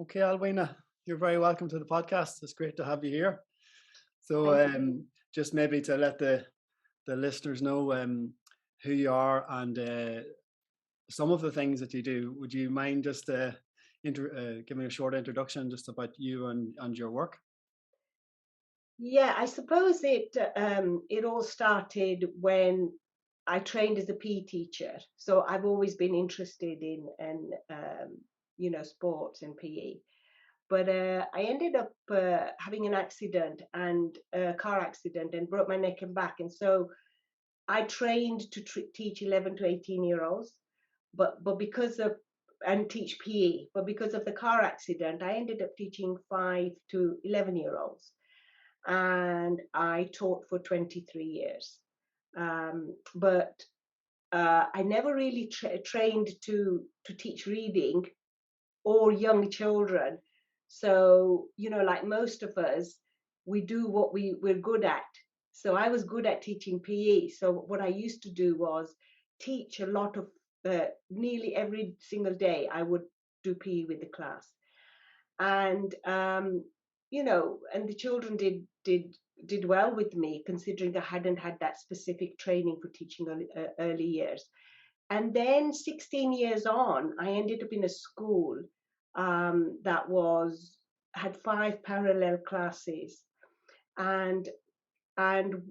Okay, Alweena, you're very welcome to the podcast. It's great to have you here. So, Thank you. just maybe to let the listeners know who you are and some of the things that you do. Would you mind just giving a short introduction just about you and your work? Yeah, I suppose it all started when I trained as a PE teacher. So I've always been interested in sports and PE. But I ended up having an accident and a car accident and broke my neck and back. And so I trained to teach 11 to 18-year-olds, but because of and teach PE. But because of the car accident, I ended up teaching 5 to 11-year-olds, and I taught for 23 years. But I never really trained to teach reading or young children. So, like most of us, we do what we're good at. So I was good at teaching PE. So what I used to do was teach a lot of, nearly every single day, I would do PE with the class. And and the children did well with me, considering I hadn't had that specific training for teaching early years. And then 16 years on, I ended up in a school that was had 5 parallel classes, and and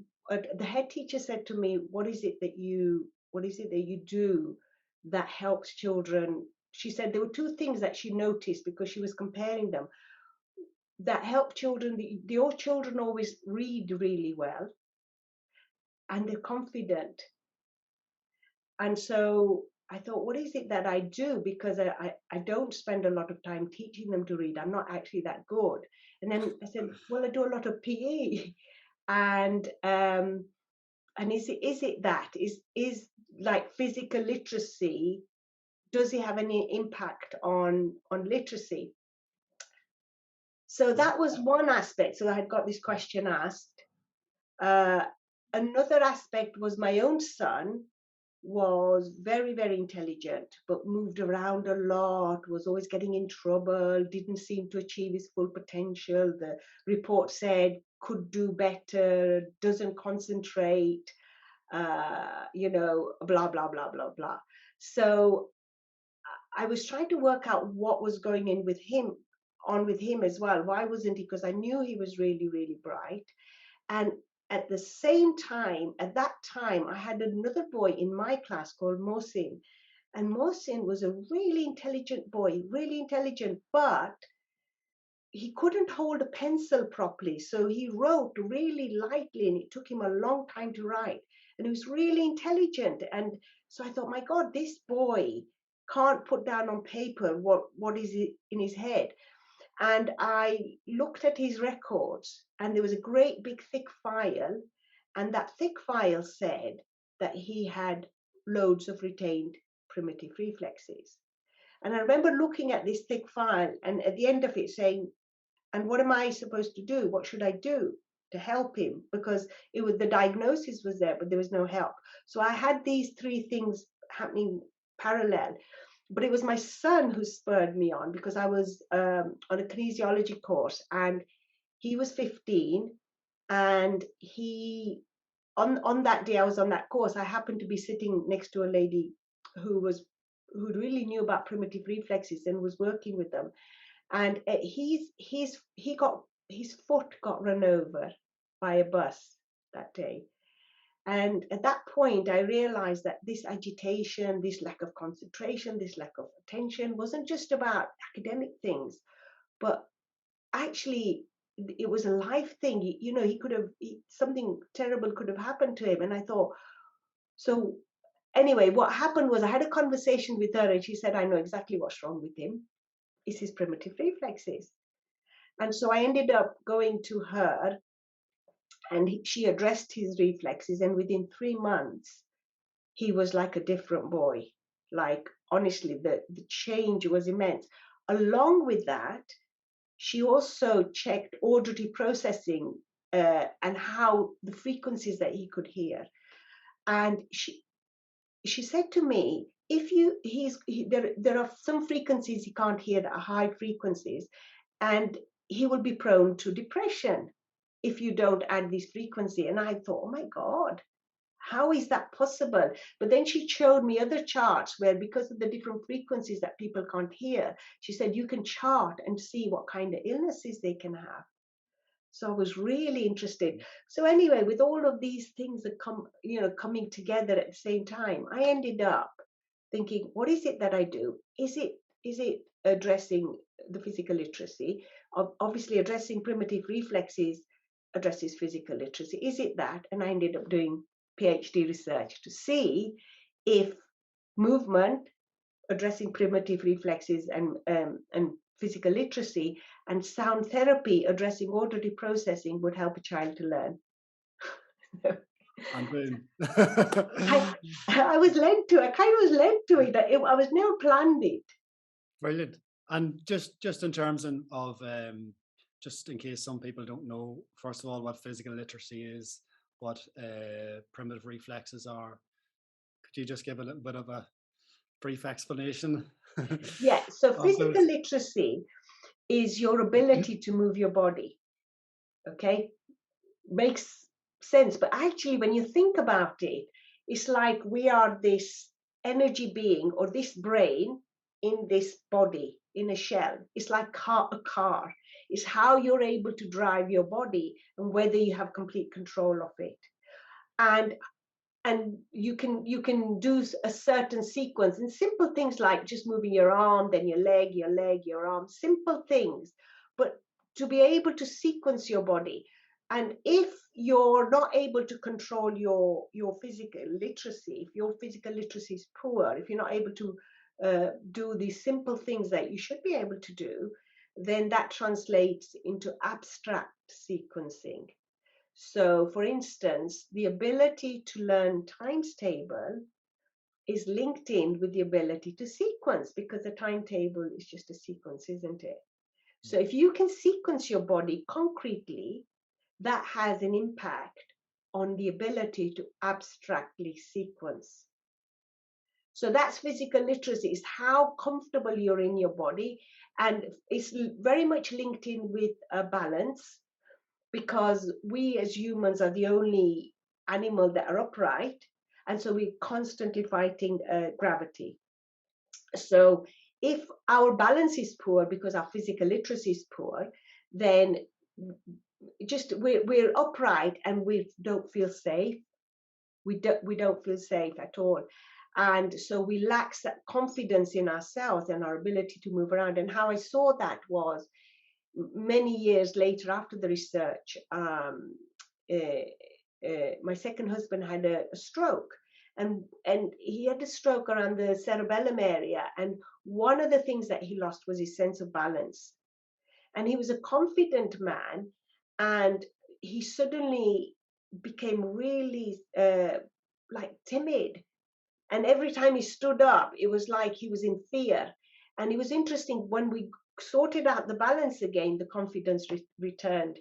the head teacher said to me, what is it that you do that helps children? She said there were two things that she noticed because she was comparing them that help children. Your children always read really well and they're confident. And so I thought, what is it that I do? Because I don't spend a lot of time teaching them to read. I'm not actually that good. And then I said, well, I do a lot of PE. And is it that? Is like physical literacy, does it have any impact on literacy? So that was one aspect. So I had got this question asked. Uh, Another aspect was my own son was very, very intelligent, but moved around a lot, was always getting in trouble, didn't seem to achieve his full potential. The report said could do better, doesn't concentrate, blah, blah, blah, blah, blah. So I was trying to work out what was going on with him as well. Why wasn't he? Because I knew he was really, really bright. And at the same time, at that time, I had another boy in my class called Mohsin. And Mohsin was a really intelligent boy, really intelligent, but he couldn't hold a pencil properly. So he wrote really lightly and it took him a long time to write. And he was really intelligent. And so I thought, my God, this boy can't put down on paper what is in his head. And I looked at his records, and there was a great big thick file, and that thick file said that he had loads of retained primitive reflexes. And I remember looking at this thick file, and at the end of it saying, and what am I supposed to do? What should I do to help him? Because the diagnosis was there, but there was no help. So I had these three things happening parallel. But it was my son who spurred me on, because I was on a kinesiology course, and he was 15, and he on that day I was on that course, I happened to be sitting next to a lady who really knew about primitive reflexes and was working with them. And his foot got run over by a bus that day. And at that point, I realized that this agitation, this lack of concentration, this lack of attention wasn't just about academic things, but actually it was a life thing. Something terrible could have happened to him. And I thought, so anyway, what happened was I had a conversation with her, and she said, I know exactly what's wrong with him. It's his primitive reflexes. And so I ended up going to her, and she addressed his reflexes. And within 3 months, he was like a different boy. Like, honestly, the change was immense. Along with that, she also checked auditory processing and how the frequencies that he could hear. And she said to me, if you there are some frequencies he can't hear that are high frequencies, and he will be prone to depression if you don't add this frequency. And I thought, oh my God, how is that possible? But then she showed me other charts where, because of the different frequencies that people can't hear, she said you can chart and see what kind of illnesses they can have. So I was really interested. So anyway, with all of these things that coming together at the same time, I ended up thinking, what is it that I do? Is it addressing the physical literacy? Obviously, addressing primitive reflexes addresses physical literacy. Is it that? And I ended up doing PhD research to see if movement, addressing primitive reflexes and physical literacy, and sound therapy addressing auditory processing would help a child to learn. And boom. I, I was led to. I kind of was led to it. I was never planned it. Brilliant. And just in terms of just in case some people don't know, first of all, what physical literacy is, what primitive reflexes are, could you just give a little bit of a brief explanation Yeah. So of physical those? literacy is your ability to move your body. Okay, makes sense. But actually, when you think about it, it's like we are this energy being or this brain in this body in a shell. It's like a car. It's how you're able to drive your body and whether you have complete control of it. And you can do a certain sequence and simple things like just moving your arm, then your leg, your arm, simple things, but to be able to sequence your body. And if you're not able to control your physical literacy, if your physical literacy is poor, if you're not able to do these simple things that you should be able to do, then that translates into abstract sequencing. So, for instance, the ability to learn times table is linked in with the ability to sequence, because the timetable is just a sequence, isn't it? So, if you can sequence your body concretely, that has an impact on the ability to abstractly sequence. So, that's physical literacy, is how comfortable you're in your body. And it's very much linked in with balance, because we as humans are the only animal that are upright, and so we're constantly fighting gravity. So if our balance is poor because our physical literacy is poor, then just we're upright and we don't feel safe. We don't feel safe at all. And so we lack that confidence in ourselves and our ability to move around. And how I saw that was many years later, after the research, my second husband had a stroke, and he had a stroke around the cerebellum area. And one of the things that he lost was his sense of balance. And he was a confident man, and he suddenly became really like timid. And every time he stood up, it was like he was in fear. And it was interesting, when we sorted out the balance again, the confidence returned.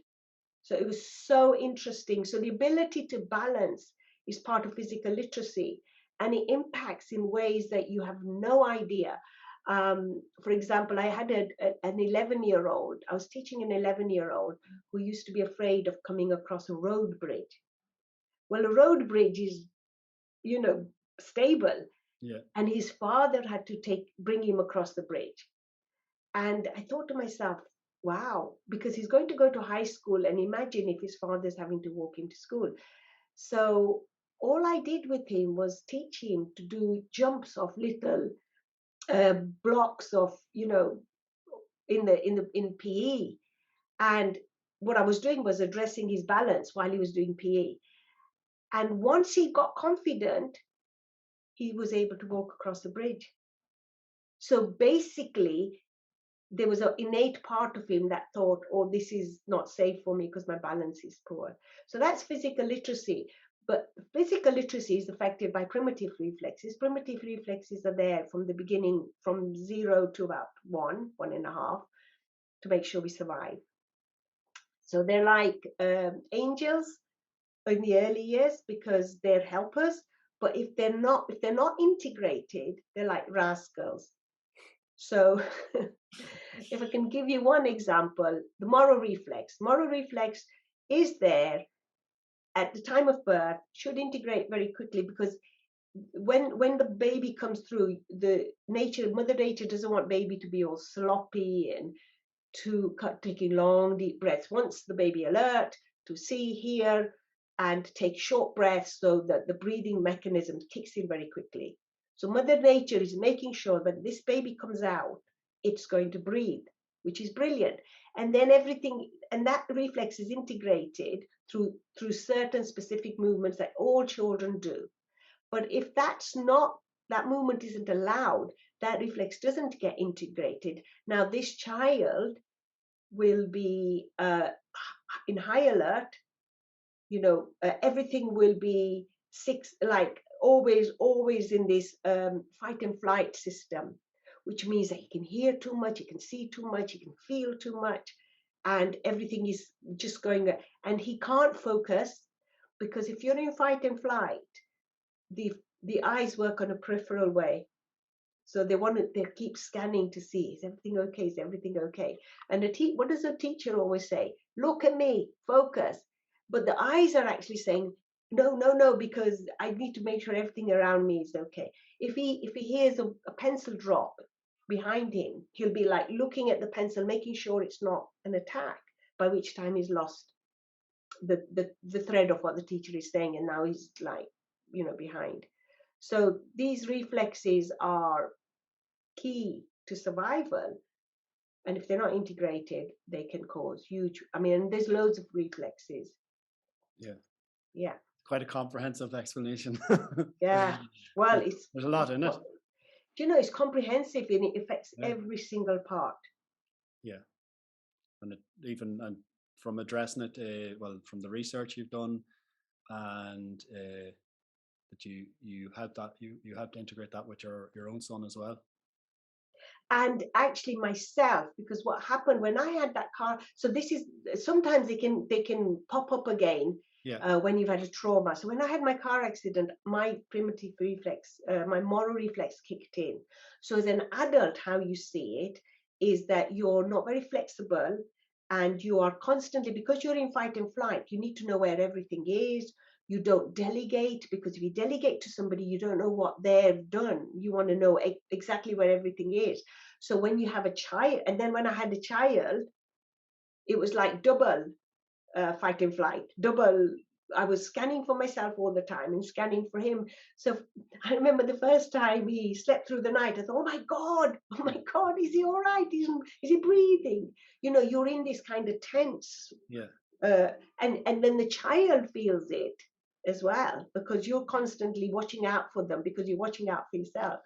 So it was so interesting. So the ability to balance is part of physical literacy, and it impacts in ways that you have no idea. For example, I had an 11-year-old. I was teaching an 11-year-old who used to be afraid of coming across a road bridge. Well, a road bridge is, stable, Yeah. and his father had to bring him across the bridge. And I thought to myself, wow, because he's going to go to high school, and imagine if his father's having to walk him to school. So all I did with him was teach him to do jumps of little blocks of, in PE. And what I was doing was addressing his balance while he was doing PE. And once he got confident, he was able to walk across the bridge. So basically, there was an innate part of him that thought, oh, this is not safe for me because my balance is poor. So that's physical literacy. But physical literacy is affected by primitive reflexes. Primitive reflexes are there from the beginning, from 0 to about 1.5, to make sure we survive. So they're like angels in the early years because they're helpers. But if they're not integrated, they're like rascals. So if I can give you one example, the moral reflex is there at the time of birth, should integrate very quickly, because when the baby comes through, the nature mother nature doesn't want baby to be all sloppy and taking long deep breaths. Wants the baby alert to see, hear, and take short breaths so that the breathing mechanism kicks in very quickly. So mother nature is making sure that this baby comes out, it's going to breathe, which is brilliant. And then everything, and that reflex is integrated through certain specific movements that all children do. But if that's not, that movement isn't allowed, that reflex doesn't get integrated. Now this child will be in high alert. Everything will be like always in this fight and flight system, which means that he can hear too much, he can see too much, he can feel too much, and everything is just going, and he can't focus, because if you're in fight and flight, the eyes work on a peripheral way. So they keep scanning to see, is everything okay? Is everything okay? And what does a teacher always say? Look at me, focus. But the eyes are actually saying, no, no, no, because I need to make sure everything around me is okay. If he hears a pencil drop behind him, he'll be like looking at the pencil, making sure it's not an attack, by which time he's lost the thread of what the teacher is saying, and now he's like, behind. So these reflexes are key to survival, and if they're not integrated, they can cause huge, and there's loads of reflexes. Yeah. Yeah. Quite a comprehensive explanation. Yeah. Well, There's a lot in it. It's comprehensive, and it affects Yeah. every single part. Yeah. And from addressing it, from the research you've done, and that you had to integrate that with your own son as well. And actually myself, because what happened when I had that car, so this is, sometimes they can pop up again. Yeah. When you've had a trauma. So when I had my car accident, my primitive reflex, my moral reflex kicked in. So as an adult, how you see it is that you're not very flexible, and you are constantly, because you're in fight and flight, you need to know where everything is. You don't delegate, because if you delegate to somebody, you don't know what they've done. You want to know exactly where everything is. So when you have a child, and then when I had a child, it was like double fight and flight, double. I was scanning for myself all the time and scanning for him. So I remember the first time he slept through the night, I thought, oh my God, is he all right? Is he breathing? You're in this kind of tense. Yeah. And then the child feels it as well, because you're constantly watching out for them, because you're watching out for yourself.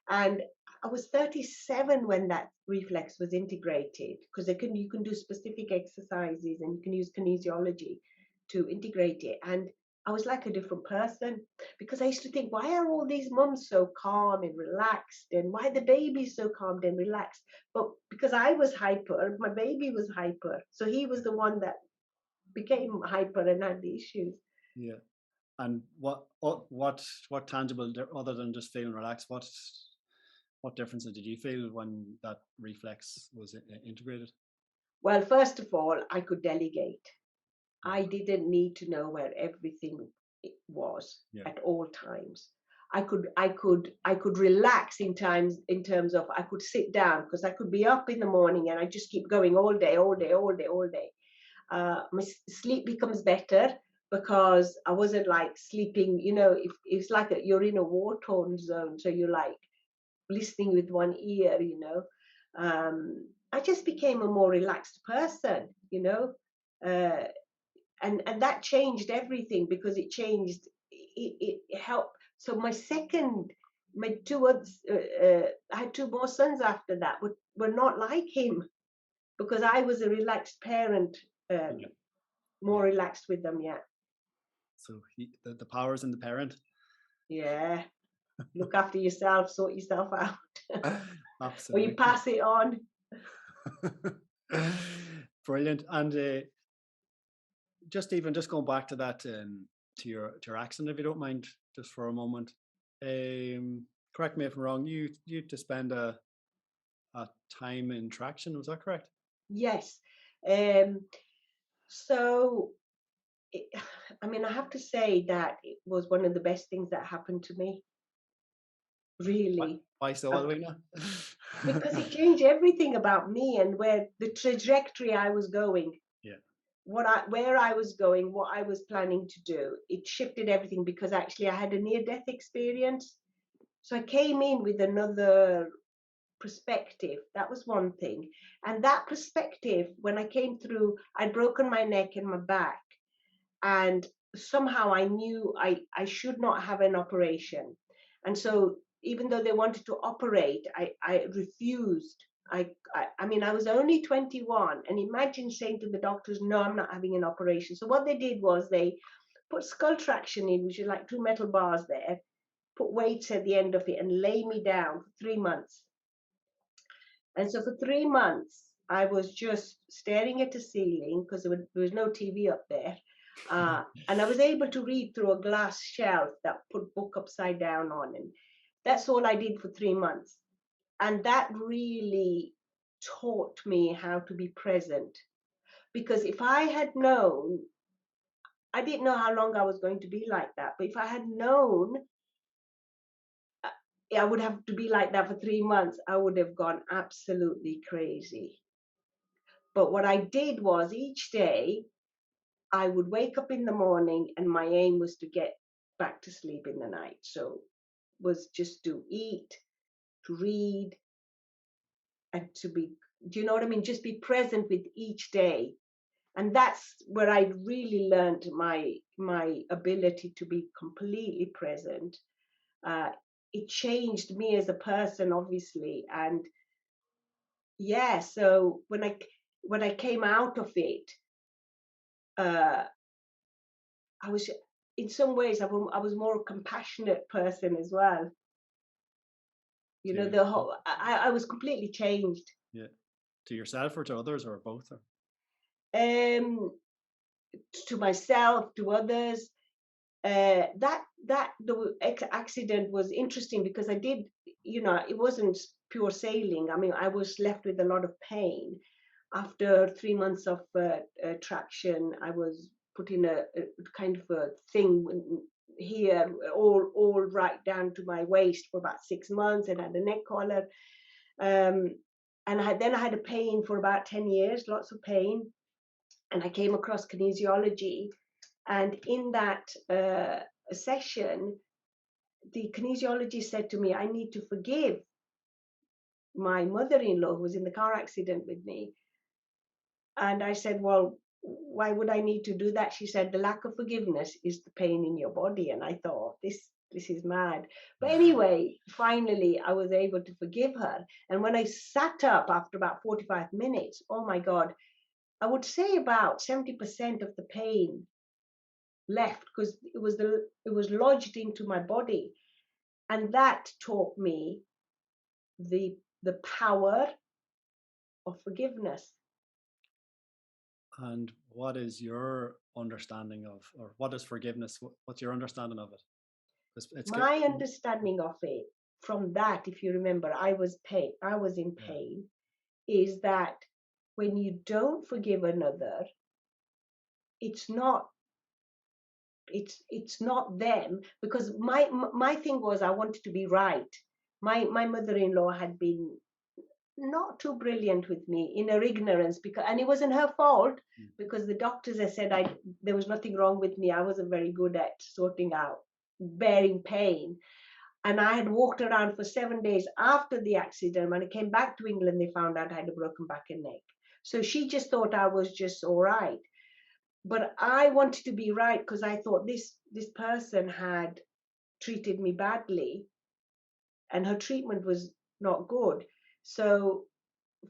And I was 37 when that reflex was integrated, because you can do specific exercises, and you can use kinesiology to integrate it. And I was like a different person, because I used to think, why are all these mums so calm and relaxed, and why the baby's so calm and relaxed? But because I was hyper, my baby was hyper, so he was the one that became hyper and had the issues. Yeah. And what tangible, other than just feeling relaxed, what differences did you feel when that reflex was integrated? Well, first of all, I could delegate. I didn't need to know where everything was at all times. I could relax in terms of, I could sit down, because I could be up in the morning and I just keep going all day, all day, all day, all day. My sleep becomes better, because I wasn't like sleeping, if it's like you're in a war-torn zone, so you're like listening with one ear. I just became a more relaxed person, uh, and that changed everything, because it helped. So my two others, I had two more sons after that, were not like him, because I was a relaxed parent, more relaxed with them. Yeah. So the power's in the parent. Yeah. Look after yourself, sort yourself out. Or you Absolutely. pass it on. Brilliant. And just going back to that, to your accident, if you don't mind, just for a moment. Correct me if I'm wrong. You to spend a time in traction. Was that correct? Yes. Um, so, it, I mean, I have to say that it was one of the best things that happened to me, Why, really. why so, Uh, Alweena? because it changed everything about me and where the trajectory I was going, Yeah. where I was going, what I was planning to do. It shifted everything because actually I had a near death experience. So I came in with another perspective. That was one thing. And that perspective, when I came through, I'd broken my neck and my back. And somehow I knew I should not have an operation. And so even though they wanted to operate, I refused. I mean, I was only 21. And imagine saying to the doctors, no, I'm not having an operation. So what they did was they put skull traction in, which is like two metal bars there, put weights at the end of it, and lay me down for 3 months. And so for 3 months, I was just staring at the ceiling because there was no TV up there. And I was able to read through a glass shelf that put book upside down on. And that's all I did for 3 months. And that really taught me how to be present. Because if I had known, I didn't know how long I was going to be like that. But if I had known uh, I would have to be like that for 3 months, I would have gone absolutely crazy. But what I did was each day I would wake up in the morning and my aim was to get back to sleep in the night. So was just to eat, to read, and to be, do you know what I mean? Just be present with each day. And that's where I really learned my ability to be completely present. Uh, it changed me as a person, obviously. And yeah, so when I came out of it, uh, I was in some ways I was more a compassionate person as well. You know, To the whole I was completely changed. yeah, to yourself or to others or both? Or, Um, to myself, to others. The accident was interesting because I did, you know, it wasn't pure sailing. I mean, I was left with a lot of pain. After 3 months of traction, I was put in a kind of a thing here, all right down to my waist for about 6 months, and had a neck collar. Um, and then I had a pain for about 10 years, lots of pain. And I came across kinesiology. And in that session, the kinesiologist said to me, I need to forgive my mother in law who was in the car accident with me. And I said, well, why would I need to do that? She said, the lack of forgiveness is the pain in your body. And I thought, this is mad. But anyway, finally, I was able to forgive her. And when I sat up after about 45 minutes, oh my God, I would say about 70% of the pain left because it was lodged into my body. And that taught me the power of forgiveness. and what is your understanding of, or what is forgiveness? What's your understanding of it? It's My understanding of it from that, if you remember, I was in yeah, pain, is that when you don't forgive another, it's not it's not them, because my thing was I wanted to be right. My mother-in-law had been not too brilliant with me in her ignorance, because and it wasn't her fault, mm, because the doctors had said I there was nothing wrong with me. I wasn't very good at sorting out bearing pain. And I had walked around for 7 days after the accident. When I came back to England, they found out I had a broken back and neck. So she just thought I was just all right. But I wanted to be right because I thought this person had treated me badly and her treatment was not good. So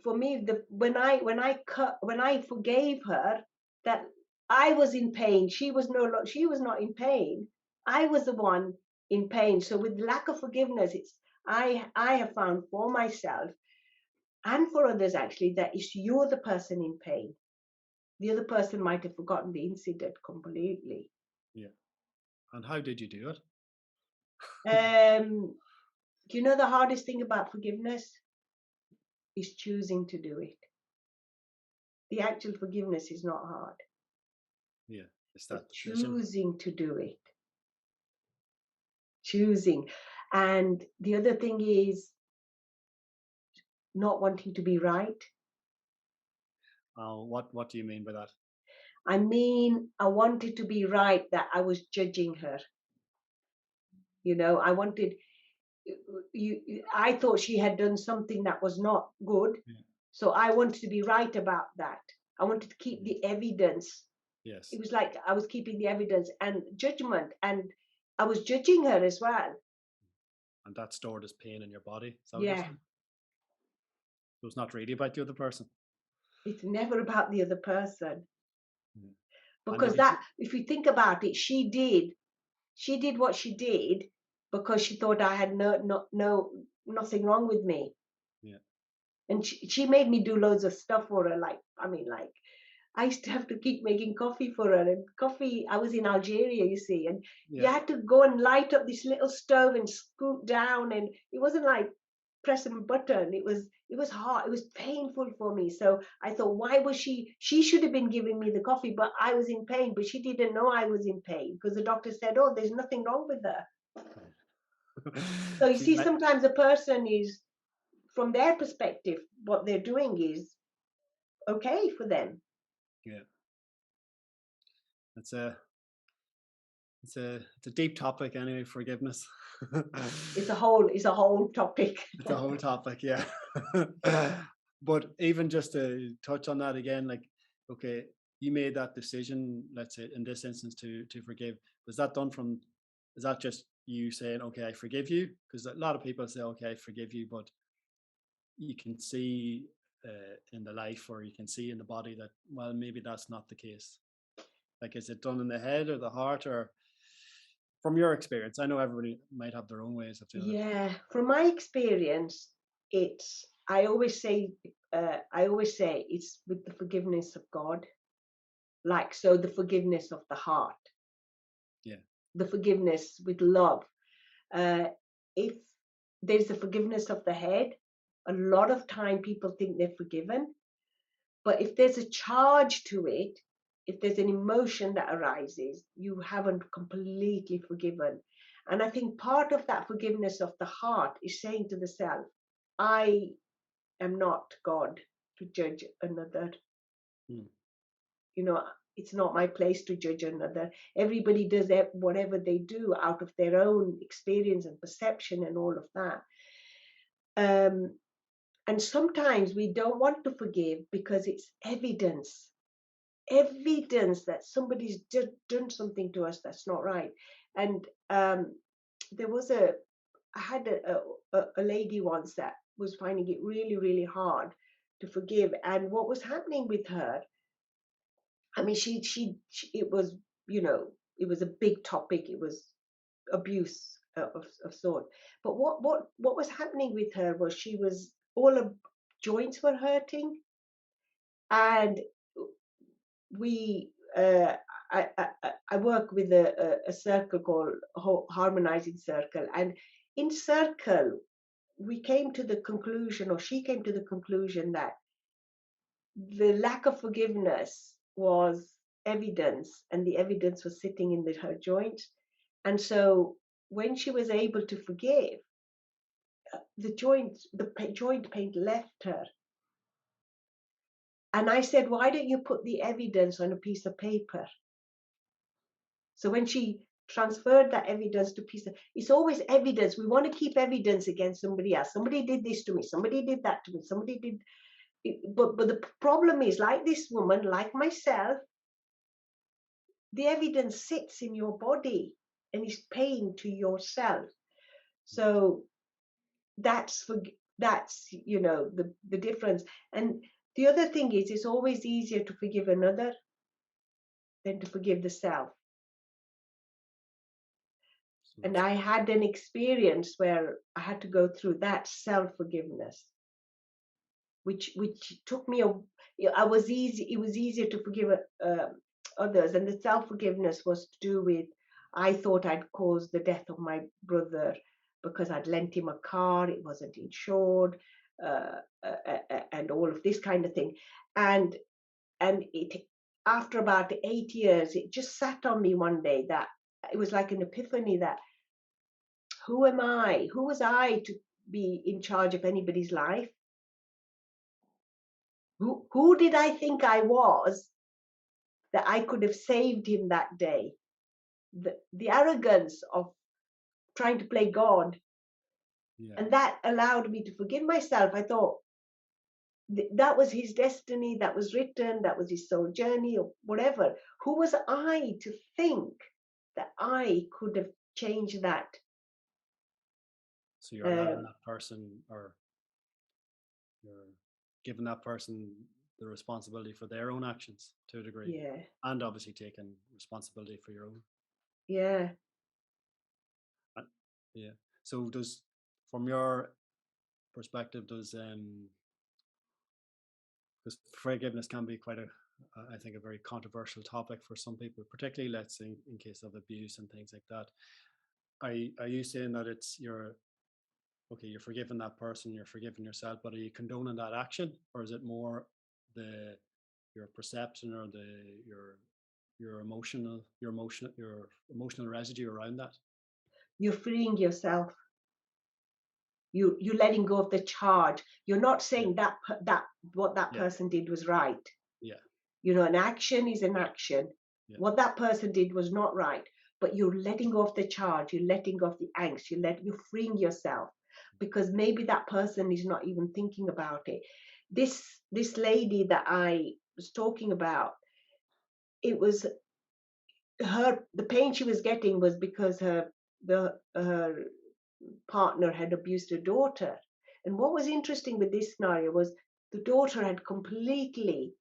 for me, when I forgave her, that I was in pain, she was not in pain. I was the one in pain. So with lack of forgiveness, it's I have found for myself and for others actually that it's you're the person in pain. The other person might have forgotten the incident completely. yeah. And how did you do it? Um, you know the hardest thing about forgiveness is choosing to do it. The actual forgiveness is not hard, Yeah, it's but that decision. choosing to do it, choosing. And the other thing is not wanting to be right. What do you mean by that? I mean, I wanted to be right that I was judging her. I wanted I thought she had done something that was not good, Yeah. so I wanted to be right about that. I wanted to keep Mhm. the evidence. It Yes, was like I was keeping the evidence and judgment, and I was judging her as well. and that stored as pain in your body. Is that what you're Yeah, saying? It was not really about the other person. it's never about the other person, Mhm. And did because you? that, if you think about it, she did what she did because she thought I had nothing wrong with me. Yeah, And she made me do loads of stuff for her. Like, I mean, like, I used to have to keep making coffee for her. And coffee, I was in Algeria, you see, and you yeah. had to go and light up this little stove and scoot down. And it wasn't like pressing a button. It was hard. It was painful for me. So I thought, why was she should have been giving me the coffee, but I was in pain. But she didn't know I was in pain because the doctor said, oh, there's nothing wrong with her. So you She see, might. sometimes a person is, from their perspective, what they're doing is okay for them. Yeah, it's a it's a deep topic anyway. Forgiveness. It's a whole topic. It's a whole topic, yeah. But even just to touch on that again, like, okay, you made that decision, let's say in this instance, to forgive. Was that done from? Is that just you saying, okay, I forgive you? Because a lot of people say, okay, I forgive you, but you can see in the life, or you can see in the body that, well, maybe that's not the case. Like, is it done in the head or the heart, or from your experience? I know everybody might have their own ways of doing it. Yeah, from my experience, it's I always say it's with the forgiveness of God. Like, so the forgiveness of the heart, Yeah, the forgiveness with love. If there's the forgiveness of the head, a lot of time people think they're forgiven. But if there's a charge to it, if there's an emotion that arises, you haven't completely forgiven. And I think part of that forgiveness of the heart is saying to the self, I am not God to judge another. mm, You know, it's not my place to judge another. Everybody does whatever they do out of their own experience and perception and all of that. Um, and sometimes we don't want to forgive because it's evidence that somebody's done something to us that's not right. And there was I had a lady once that was finding it really, really hard to forgive. And what was happening with her, I mean, she it was, it was a big topic. It was abuse of sort. But what was happening with her was she was, all her joints were hurting. And we I work with a circle called harmonizing circle. And in circle we came to the conclusion, or she came to the conclusion, that the lack of forgiveness was evidence, and the evidence was sitting in her joint. And so when she was able to forgive, the joint pain left her. And I said, why don't you put the evidence on a piece of paper? So when she transferred that evidence to piece of, it's always evidence. We want to keep evidence against somebody else. Somebody did this to me. Somebody did that to me. Somebody did. But the problem is, like this woman, like myself, the evidence sits in your body and is pain to yourself. So that's for that's the difference. And the other thing is, it's always easier to forgive another than to forgive the self. so And it's, I had an experience where I had to go through that self forgiveness, which took me a. I was easy. It was easier to forgive others, and the self forgiveness was to do with. I thought I'd caused the death of my brother because I'd lent him a car, it wasn't insured, and all of this kind of thing. And it, after about 8 years, it just sat on me one day that it was like an epiphany that who am I? Who was I to be in charge of anybody's life? Who did I think I was that I could have saved him that day? The arrogance of trying to play God. Yeah. And that allowed me to forgive myself. I thought that was his destiny, that was written, that was his soul journey, or whatever. Who was I to think that I could have changed that? So you're allowing Um, that person, or you're giving that person the responsibility for their own actions to a degree, yeah, and obviously taking responsibility for your own. yeah. Uh, Yeah. So does, from your perspective, does because forgiveness can be quite a, I think, a very controversial topic for some people, particularly, let's say, in case of abuse and things like that. Are you saying that it's you're okay, you're forgiving that person, you're forgiving yourself, but are you condoning that action, or is it more the your perception, or your emotional residue around that? You're freeing yourself. You're letting go of the charge. You're not Yeah, saying that what that yeah, person did was right. yeah, An action is an action. yeah, What that person did was not right, but you're letting go of the charge. You're letting go of the angst. You're freeing yourself because maybe that person is not even thinking about it. This lady that I was talking about, it was the pain she was getting was because her partner had abused her daughter. And what was interesting with this scenario was the daughter had completely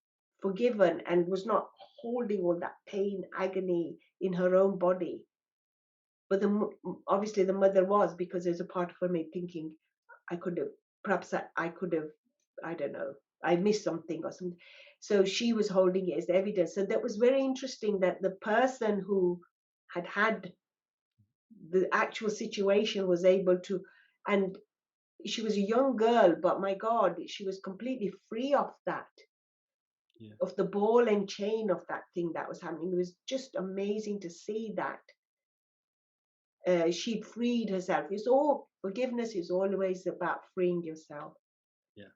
forgiven and was not holding all that pain, agony in her own body. But obviously the mother was, because there's a part of her made thinking, I could have, perhaps I could have, I don't know, I missed something or something. So she was holding it as evidence. So that was very interesting that the person who had the actual situation was able to, and she was a young girl, but my God, she was completely free of that, yeah, of the ball and chain of that thing that was happening. It was just amazing to see that she freed herself. It's all forgiveness is always about freeing yourself. yeah,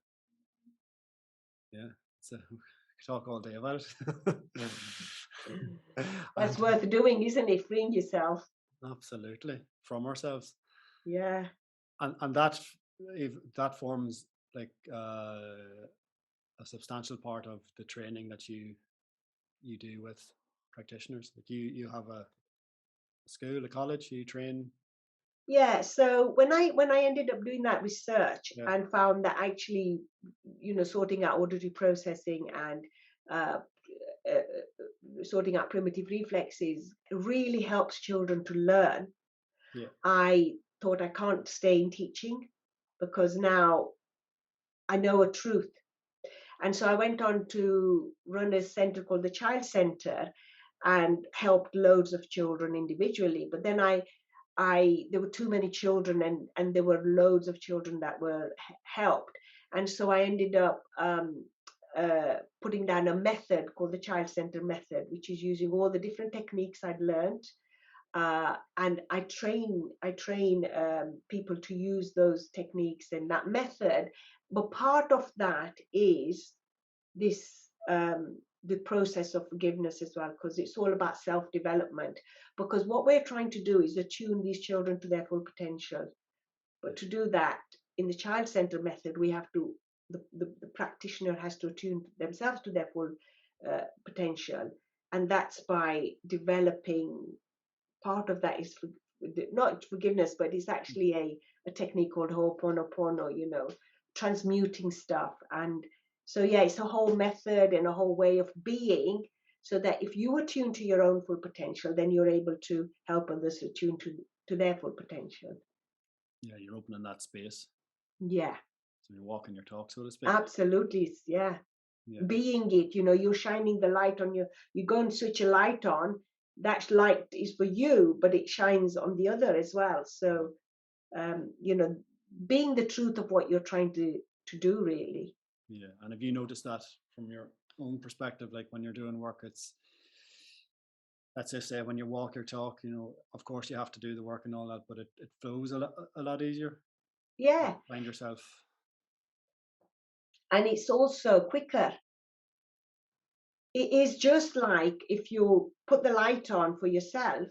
yeah. So we could talk all day about it. That's And worth doing, isn't it? Freeing yourself. absolutely, from ourselves, Yeah. and that, if that forms like a substantial part of the training that you do with practitioners. Like you have a school, a college, you train. Yeah, so when I ended up doing that research Yeah, and found that actually, sorting out auditory processing and uh, sorting out primitive reflexes really helps children to learn, yeah, I thought I can't stay in teaching because now I know a truth. And so I went on to run a center called the Child Center and helped loads of children individually. But then there were too many children, and there were loads of children that were helped. And so I ended up putting down a method called the Child Center method, which is using all the different techniques I'd learned, and I train people to use those techniques and that method. But part of that is this the process of forgiveness as well, because it's all about self-development. Because what we're trying to do is attune these children to their full potential. But yeah, to do that in the child center method, we have to the practitioner has to attune themselves to their full potential, and that's by developing. Part of that is not forgiveness, but it's actually a technique called Ho'oponopono, transmuting stuff. And so, yeah, it's a whole method and a whole way of being, so that if you attune to your own full potential, then you're able to help others attune to their full potential. yeah. You're opening that space, Yeah, so you're walking your talk, so to speak. absolutely. Yeah. Yeah, Being it, you're shining the light on you go and switch a light on, that light is for you, but it shines on the other as well. So you know, being the truth of what you're trying to do, really. Yeah. And have you noticed that from your own perspective, like when you're doing work, it's, let's just say when you walk your talk, of course you have to do the work and all that, but it flows a lot easier. Yeah, Find yourself. and it's also quicker. It is just like if you put the light on for yourself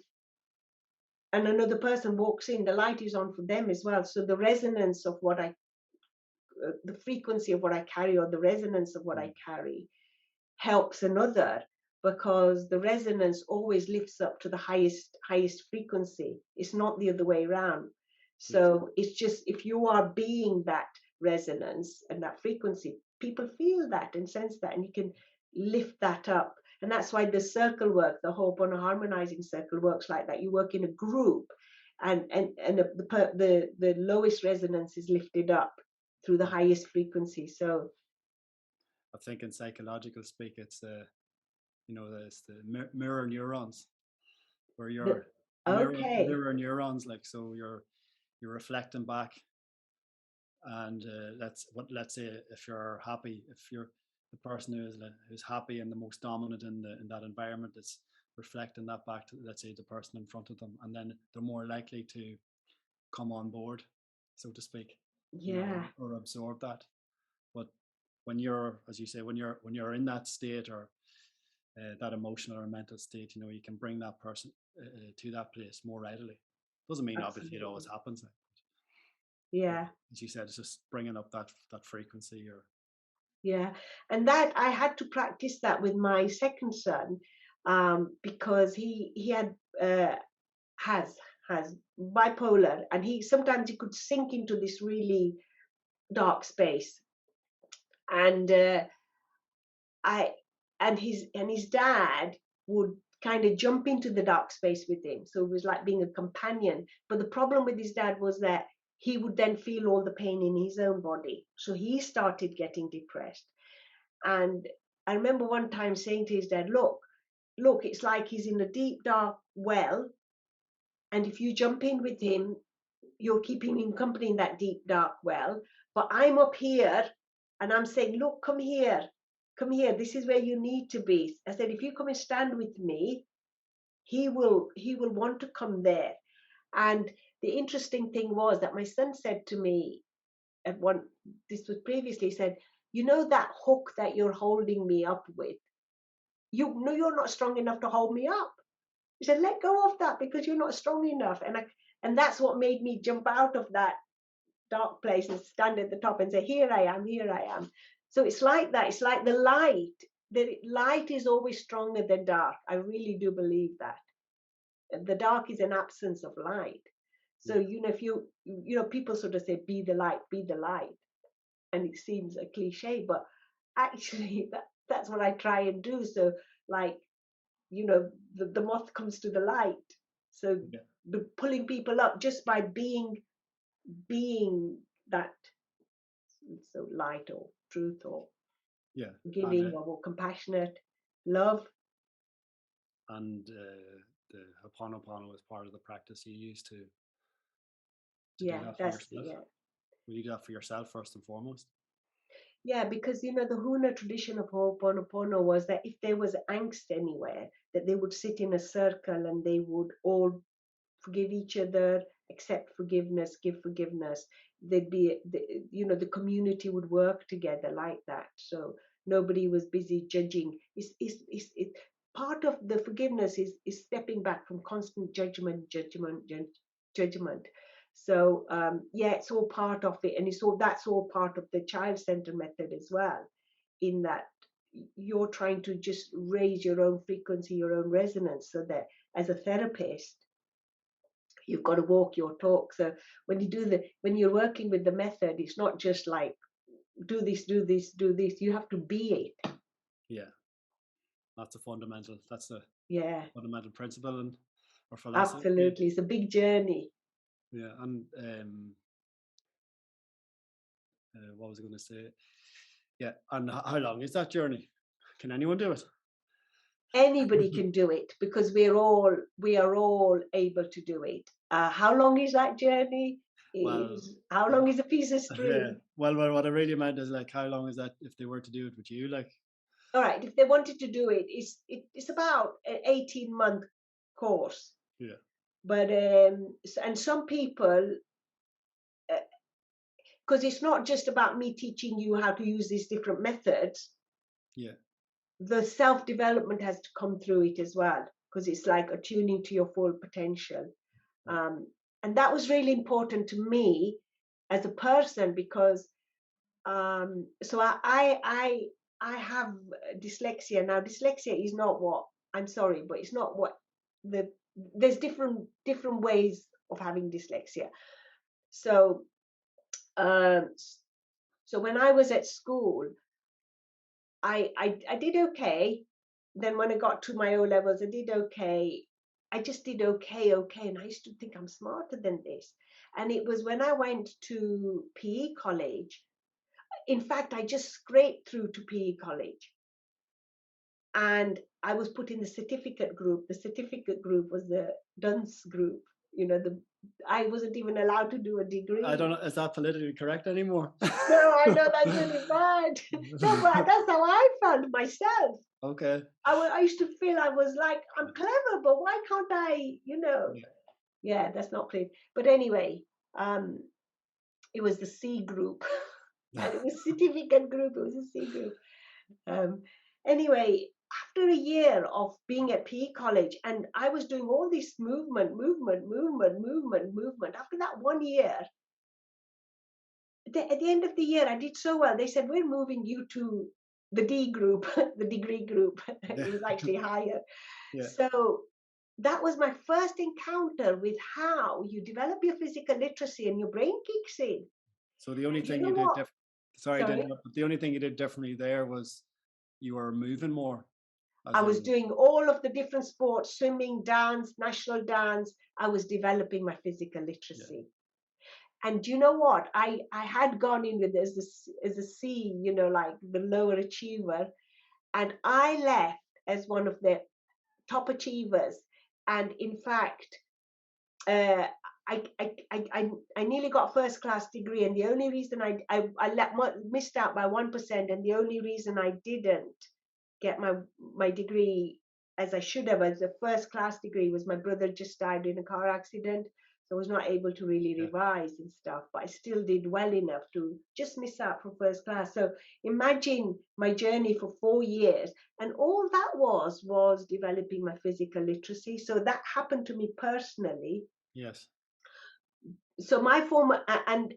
and another person walks in, the light is on for them as well. So the resonance of the frequency of what I carry, or the resonance of what Yeah. I carry, helps another, because the resonance always lifts up to the highest frequency. It's not the other way around. Yeah. So it's just, if you are being that resonance and that frequency, people feel that and sense that, and you can lift that up. And that's why the circle work, the Ho'oponopono harmonizing circle, works like that. You work in a group, and the lowest resonance is lifted up through the highest frequency. So I think in psychological speak, it's it's the mirror neurons, where the you're okay. mirror neurons, like, so you're reflecting back. And let's say if you're happy, if you're the person who's happy and the most dominant in that environment, is reflecting that back to, let's say, the person in front of them, and then they're more likely to come on board, so to speak, Yeah, or absorb that. But when you're, as you say, when you're in that state, or that emotional or mental state, you can bring that person to that place more readily. Doesn't mean obviously it always absolutely. happens, but Yeah, as you said, it's just bringing up that frequency. Or yeah. And that I had to practice that with my second son, because he had has has bipolar, and he sometimes he could sink into this really dark space, and I and his dad would kind of jump into the dark space with him. So it was like being a companion. But the problem with his dad was that he would then feel all the pain in his own body. So he started getting depressed. And I remember one time saying to his dad, look, it's like he's in a deep, dark well. And if you jump in with him, you're keeping him company in that deep, dark well. But I'm up here and I'm saying, look, come here. Come here. This is where you need to be. I said, if you come and stand with me, he will want to come there. And the interesting thing was that my son said to me at one, this was previously, he said, that hook that you're holding me up with, you know you're not strong enough to hold me up. He said, let go of that, because you're not strong enough. And that's what made me jump out of that dark place and stand at the top and say, here I am, here I am. So it's like that. It's like the light. The light is always stronger than dark. I really do believe that. The dark is an absence of light. So, yeah, if people sort of say, be the light. And it seems a cliche, but actually that's what I try and do. So, like, the moth comes to the light. So yeah, the pulling people up just by being that, so light or truth or yeah. And giving or compassionate love. the Ho'oponopono is part of the practice you use to do Yeah, that for that's yourself. yeah. Will you do that for yourself first and foremost? Yeah, because the Huna tradition of Ho'oponopono was that if there was angst anywhere, that they would sit in a circle and they would all forgive each other, accept forgiveness, give forgiveness. There'd be, the community would work together like that. So nobody was busy judging. Part of the forgiveness is stepping back from constant judgment. So yeah, it's all part of it, and that's all part of the child center method as well. In that you're trying to just raise your own frequency, your own resonance, so that as a therapist you've got to walk your talk. So when you're working with the method, it's not just like do this, do this, do this. You have to be it. Yeah, that's a Yeah, fundamental principle and or philosophy. absolutely. It's a big journey. Yeah, and what was I going to say? Yeah, and how long is that journey? Can anyone do it? Anybody can do it because we are all able to do it. How long is that journey? Well, Is how yeah, long is a piece of yeah. string? Well, what I really meant is like, how long is that if they were to do it with you? Like, All right, if they wanted to do it, it's about an 18-month course. yeah, But and some people, because it's not just about me teaching you how to use these different methods, yeah, the self development has to come through it as well, because it's like attuning to your full potential. yeah. um, and that was really important to me as a person, because so I have dyslexia. Now dyslexia is not what, I'm sorry, but it's not what the there's different ways of having dyslexia. So um, so when I was at school, I did okay. Then when I got to my O levels, I did okay. I just did okay, and I used to think I'm smarter than this. And it was when I went to PE college. In fact, I just scraped through to PE college, and I was put in the certificate group. The certificate group was the dunce group. The I wasn't even allowed to do a I don't degree. know. Is that politically correct anymore? No, I know that's really bad. No, but that's how I found myself. Okay. I used to feel I was like, I'm clever, but why can't I, Yeah. Yeah, that's not clear. But anyway, um, it was the C group. And it was certificate group, it was a C group. Um, anyway, after a year of being at PE college, and I was doing all this movement, after that 1 year, at the end of the year, I did so well. They said, we're moving you to the D group, the degree group. Yeah. It was actually higher. Yeah. So that was my first encounter with how you develop your physical literacy and your brain kicks in. So the only And you thing know you did what? different, sorry to Sorry. interrupt, but the only thing you did differently there was you were moving more, I as was in, doing all of the different sports, swimming, dance, national dance. I was developing my physical yeah, literacy. And do you know what? I had gone in with as a C, like the lower achiever, and I left as one of the top achievers. And in fact, uh, I nearly got first class degree, and the only reason missed out by 1%, and the only reason I didn't get my degree as I should have, as a first class degree, was my brother just died in a car accident. So I was not able to really yeah, revise and stuff, but I still did well enough to just miss out from first class. So imagine my journey for 4 years, and all that was developing my physical literacy. So that happened to me personally. yes, So my form, and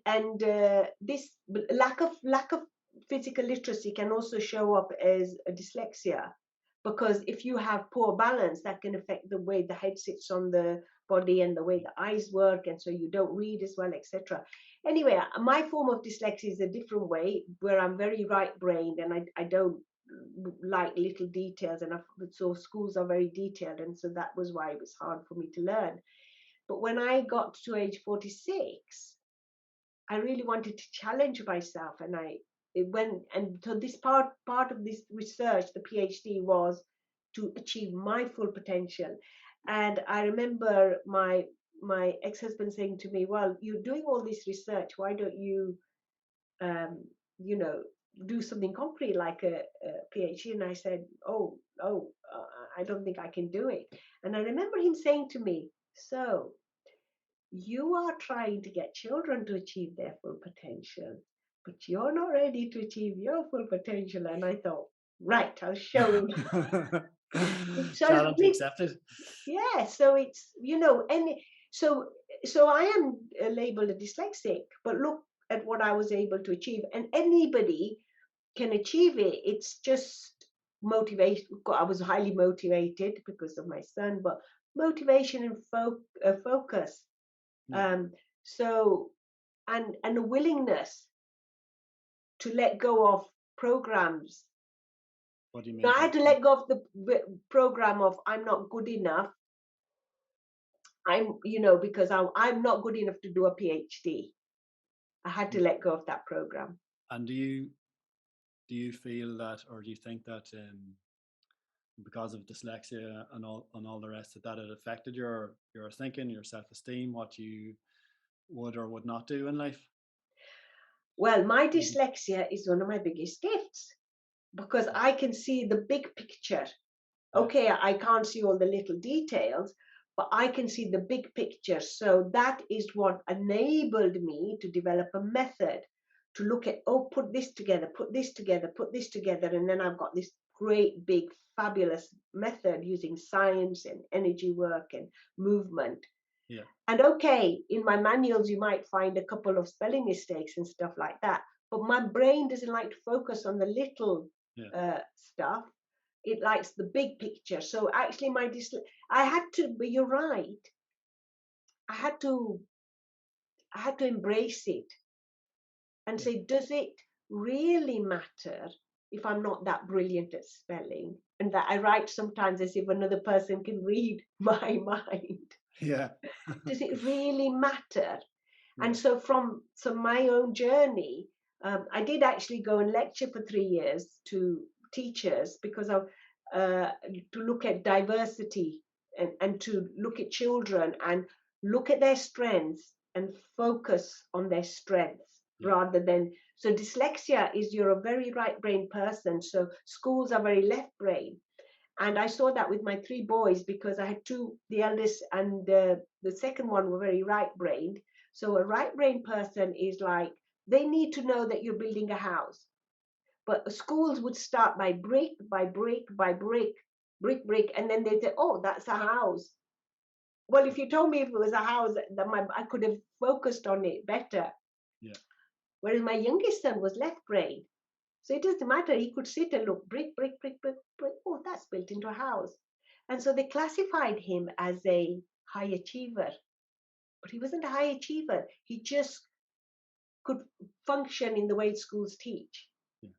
this lack of physical literacy can also show up as a dyslexia, because if you have poor balance, that can affect the way the head sits on the body and the way the eyes work, and so you don't read as well, etc. Anyway, my form of dyslexia is a different way, where I'm very right brained, and I don't like little details, and so schools are very detailed, and so that was why it was hard for me to learn. But when I got to age 46, I really wanted to challenge myself, and it went. And so this part of this research, the PhD, was to achieve my full potential. And I remember my ex-husband saying to me, "Well, you're doing all this research. Why don't you, um, you know, do something concrete like a PhD?" And I said, "Oh, I don't think I can do it." And I remember him saying to me, "So you are trying to get children to achieve their full potential, but you're not ready to achieve your full potential." And I thought, right, I'll show him. So challenge accepted. yeah, so it's, any, so I am labeled a dyslexic, but look at what I was able to achieve, and anybody can achieve it. It's just motivation. I was highly motivated because of my son, but motivation and focus. Yeah. um, so and a willingness to let go of programs. What do you Now, mean I by had to let go of the program of I'm not good enough. Because I'm not good enough to do a PhD. I had to yeah. let go of that program. And do you feel that, or do you think that because of dyslexia and all the rest of that, it affected your thinking, your self-esteem, what you would or would not do in life? Well, my Mhm. dyslexia is one of my biggest gifts because I can see the big picture. Yeah, Okay, I can't see all the little details, but I can see the big picture. So that is what enabled me to develop a method to look at, oh, put this together, put this together, put this together. And then I've got this great, big, fabulous method using science and energy work and movement. yeah, And okay, in my manuals, you might find a couple of spelling mistakes and stuff like that. But my brain doesn't like to focus on the little yeah, stuff. It likes the big picture. So actually, I had to. But you're right. I had to. I had to embrace it and yeah, say, does it really matter if I'm not that brilliant at spelling? And that I write sometimes as if another person can read my mind. yeah, Does it really matter? yeah, And so from my own journey, I did actually go and lecture for 3 years to teachers because of to look at diversity and to look at children and look at their strengths and focus on their strengths yeah, rather than. So dyslexia is you're a very right brain person, so schools are very left brain. And I saw that with my three boys because I had two, the eldest and the second one were very right brained. So a right brain person is like, they need to know that you're building a house. But schools would start by brick, by brick, by brick, brick, and then they'd say, oh, that's a house. Well, if you told me if it was a house, I could have focused on it better. yeah, Whereas my youngest son was left brain. So it doesn't matter. He could sit and look brick, brick, brick, brick, brick. Oh, that's built into a house. And so they classified him as a high achiever. But he wasn't a high achiever. He just could function in the way schools teach. yeah.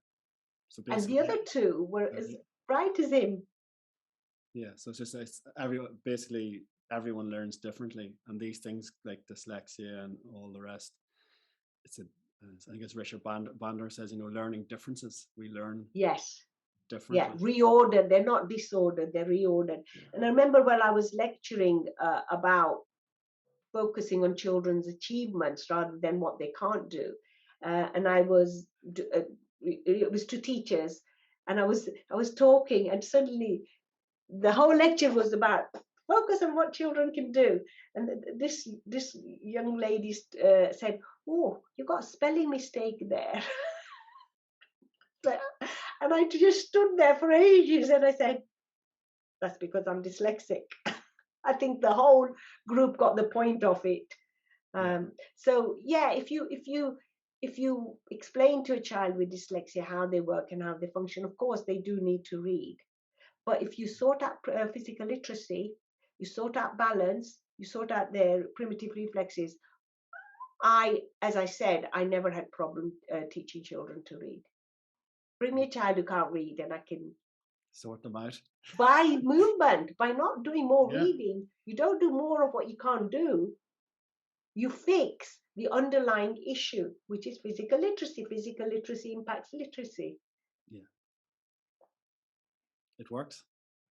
So And the basically, other two were as bright as him. yeah. So it's just it's everyone basically everyone learns differently, and these things like dyslexia and all the rest. It's a I think it's Richard Bandler says, learning differences. We learn Yes. Yeah, differently. reordered. They're not disordered, they're reordered. Yeah, And I remember when I was lecturing about focusing on children's achievements rather than what they can't do. And it was to teachers, and I was talking, and suddenly the whole lecture was about focus on what children can do. And this young lady said, "Oh, you got a spelling mistake there." And I just stood there for ages, and I said, "That's because I'm dyslexic." I think the whole group got the point of it. yeah, So yeah, if you explain to a child with dyslexia how they work and how they function, of course they do need to read. But if you sort out physical literacy, you sort out balance, you sort out their primitive reflexes. As I said, I never had problem teaching children to read. Bring me a child who can't read, and I can. sort them out. By movement, by not doing more Yeah, reading, you don't do more of what you can't do. You fix the underlying issue, which is physical literacy. Physical literacy impacts literacy. yeah, it works.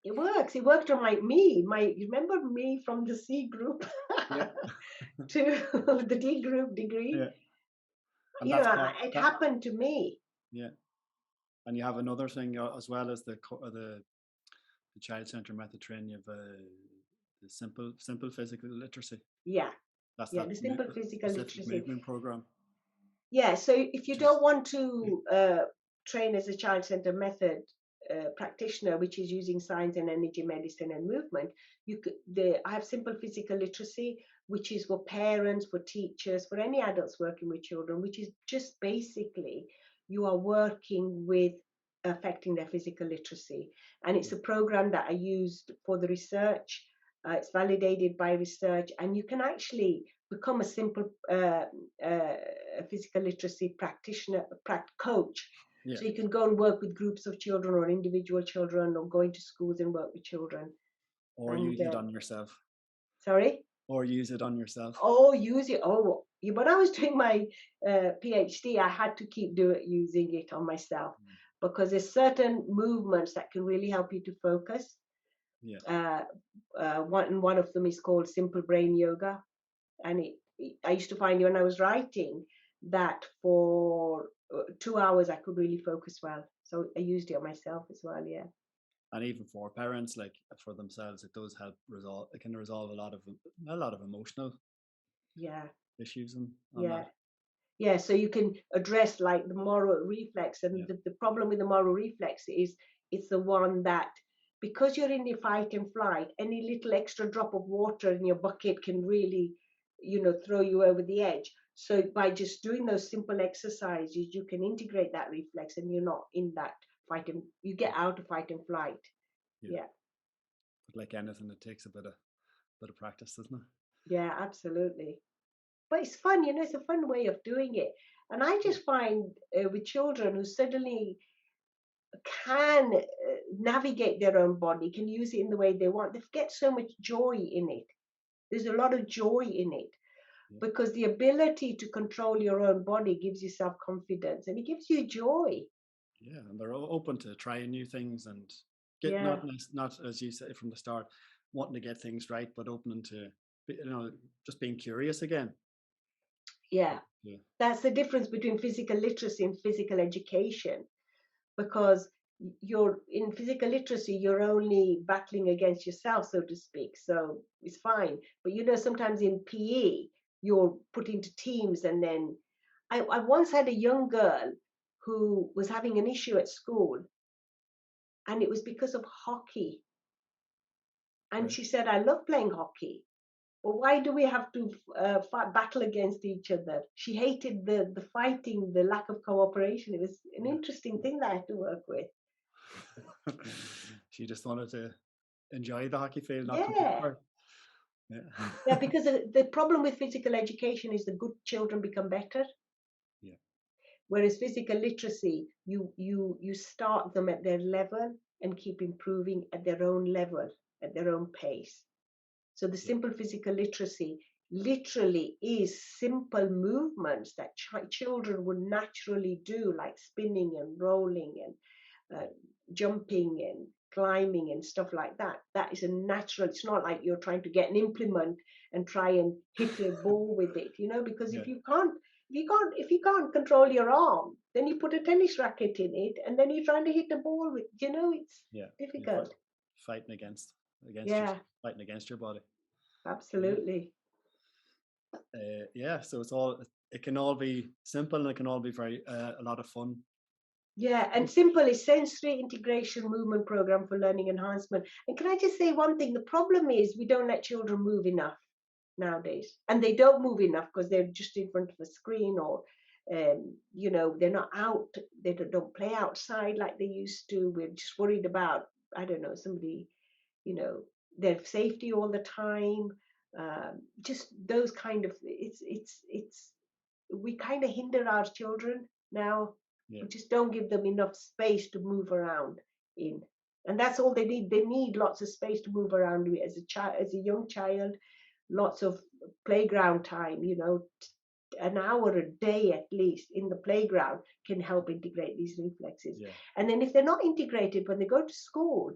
It works. It worked on you remember me from the C group Yeah, to the D group degree? yeah, and that's part It that. happened to me. Yeah, and you have another thing as well as the child center method training. You have the simple physical literacy. Yeah. That's Yeah. that The simple physical specific literacy. movement program, Yeah. So if you which is don't want to train as a child centered method practitioner, which is using science and energy medicine and movement, I have simple physical literacy, which is for parents, for teachers, for any adults working with children, which is just basically you are working with affecting their physical literacy. And it's yeah, a program that I used for the research. It's validated by research, and you can actually become a simple uh, physical literacy practitioner, coach. yeah. So you can go and work with groups of children or individual children, or go into schools and work with children. Or And use it on yourself. sorry, Or use it on yourself. oh, use it. Oh, when I was doing my PhD, I had to keep using it on myself. because there's certain movements that can really help you to focus. Yeah. One of them is called simple brain yoga, and I used to find when I was writing that for 2 hours I could really focus well. So I used it on myself as well. Yeah. And even for parents, like for themselves, it does help resolve. It can resolve a lot of emotional Yeah. issues on Yeah. that. Yeah, so you can address like the moral reflex, and Yeah. the problem with the moral reflex is it's the one that, because you're in the fight and flight, any little extra drop of water in your bucket can really, throw you over the edge. So by just doing those simple exercises, you can integrate that reflex, and you're not in that you get out of fight and flight. Yeah. Yeah, But like anything, it takes a bit of practice, doesn't it? yeah, absolutely. But it's fun, it's a fun way of doing it. And I Yeah. just find with children who suddenly can navigate their own body, can use it in the way they want, they get so much joy in it. There's a lot of joy in it, Yeah. because the ability to control your own body gives you self confidence, and it gives you joy. Yeah, and they're open to trying new things and get Yeah, not as you say from the start, wanting to get things right, but opening to just being curious again. yeah. Yeah. That's the difference between physical literacy and physical education, because you're in physical literacy, you're only battling against yourself, so to speak, so it's fine. But sometimes in PE you're put into teams, and then I once had a young girl who was having an issue at school, and it was because of hockey. And Right. she said, I love playing hockey, but why do we have to battle against each other? She hated the fighting, the lack of cooperation. It was an Yeah. interesting thing that I had to work with. She just wanted to enjoy the hockey field, not compete Yeah. for it. Yeah. Yeah, because the problem with physical education is the good children become better, Yeah. whereas physical literacy, you start them at their level and keep improving at their own level, at their own pace. So the Yeah. simple physical literacy literally is simple movements that children would naturally do, like spinning and rolling and uh, jumping and climbing and stuff like that. That is a natural. It's not like you're trying to get an implement and try and hit a ball with it, because Yeah. if you can't control your arm, then you put a tennis racket in it, and then you're trying to hit a ball with, it's Yeah. You're difficult. fighting against your Yeah, fighting against your body. Yeah. absolutely. Yeah. So it can all be simple, and it can all be very a lot of fun. Yeah, and simple is sensory integration movement program for learning enhancement. And can I just say one thing? The problem is we don't let children move enough nowadays, and they don't move enough because they're just in front of a screen, or they're not out. They don't play outside like they used to. We're just worried about, I don't know, somebody, you know their safety all the time. Just those kind of, it's we kind of hinder our children now. Yeah. We just don't give them enough space to move around in, and that's all they need. They need lots of space to move around with as a child, as a young child. Lots of playground time, an hour a day at least in the playground can help integrate these reflexes. Yeah. And then if they're not integrated when they go to school,